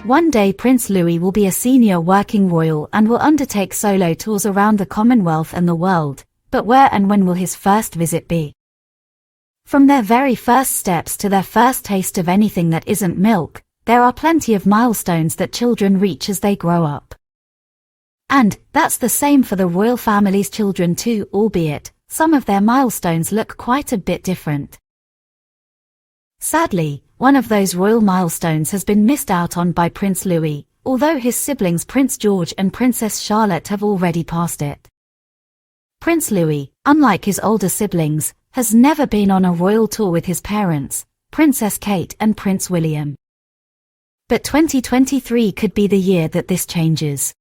one day Prince Louis will be a senior working royal and will undertake solo tours around the Commonwealth and the world, but where and when will his first visit be? From their very first steps to their first taste of anything that isn't milk, there are plenty of milestones that children reach as they grow up. And that's the same for the royal family's children too, albeit some of their milestones look quite a bit different. Sadly, one of those royal milestones has been missed out on by Prince Louis, although his siblings Prince George and Princess Charlotte have already passed it. Prince Louis, unlike his older siblings, has never been on a royal tour with his parents, Princess Kate and Prince William. But 2023 could be the year that this changes.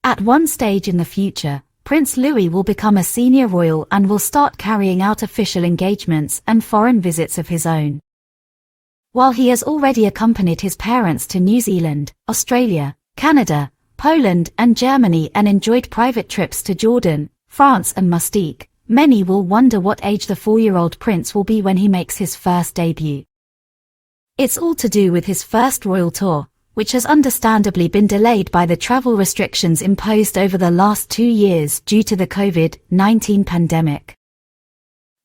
At one stage in the future, Prince Louis will become a senior royal and will start carrying out official engagements and foreign visits of his own. While he has already accompanied his parents to New Zealand, Australia, Canada, Poland and Germany and enjoyed private trips to Jordan, France and Mustique, many will wonder what age the 4-year-old prince will be when he makes his first debut. It's all to do with his first royal tour, which has understandably been delayed by the travel restrictions imposed over the last 2 years due to the COVID-19 pandemic.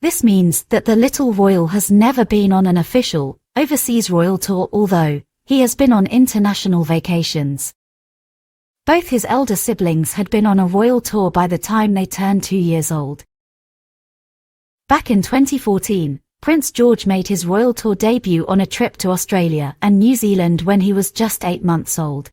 This means that the little royal has never been on an official, overseas royal tour, although he has been on international vacations. Both his elder siblings had been on a royal tour by the time they turned 2 years old. Back in 2014, Prince George made his royal tour debut on a trip to Australia and New Zealand when he was just 8 months old.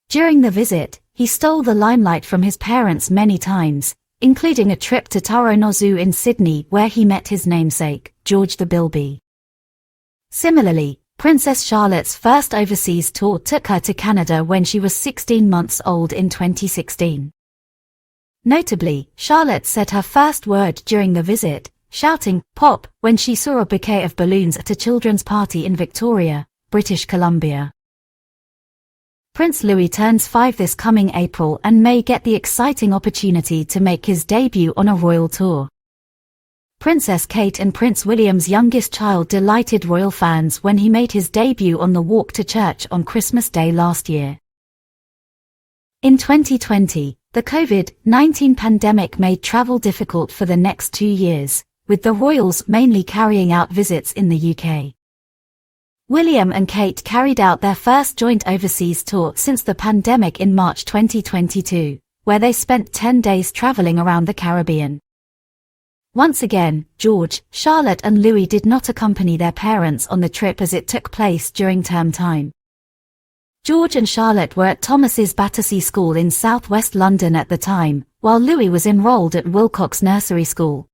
During the visit, he stole the limelight from his parents many times, including a trip to Taronga Zoo in Sydney where he met his namesake, George the Bilby. Similarly, Princess Charlotte's first overseas tour took her to Canada when she was 16 months old in 2016. Notably, Charlotte said her first word during the visit, shouting, "Pop," when she saw a bouquet of balloons at a children's party in Victoria, British Columbia. Prince Louis turns 5 this coming April and may get the exciting opportunity to make his debut on a royal tour. Princess Kate and Prince William's youngest child delighted royal fans when he made his debut on the walk to church on Christmas Day last year. In 2020, the COVID-19 pandemic made travel difficult for the next 2 years, with the royals mainly carrying out visits in the UK. William and Kate carried out their first joint overseas tour since the pandemic in March 2022, where they spent 10 days traveling around the Caribbean. Once again, George, Charlotte and Louis did not accompany their parents on the trip as it took place during term time. George and Charlotte were at Thomas's Battersea School in southwest London at the time, while Louis was enrolled at Wilcox Nursery School.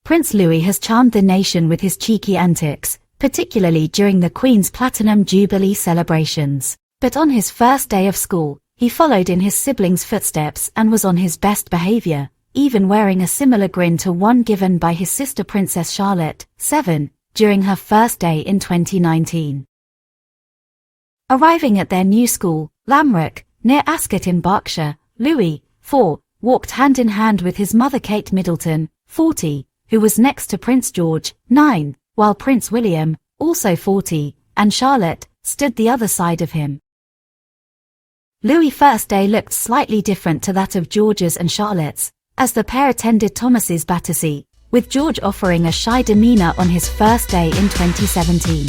Prince Louis has charmed the nation with his cheeky antics, particularly during the Queen's Platinum Jubilee celebrations. But on his first day of school, he followed in his siblings' footsteps and was on his best behavior, even wearing a similar grin to one given by his sister Princess Charlotte, 7, during her first day in 2019. Arriving at their new school, Lamrock, near Ascot in Berkshire, Louis, 4, walked hand in hand with his mother Kate Middleton, 40, who was next to Prince George, 9, while Prince William, also 40, and Charlotte, stood the other side of him. Louis' first day looked slightly different to that of George's and Charlotte's, as the pair attended Thomas's Battersea, with George offering a shy demeanor on his first day in 2017.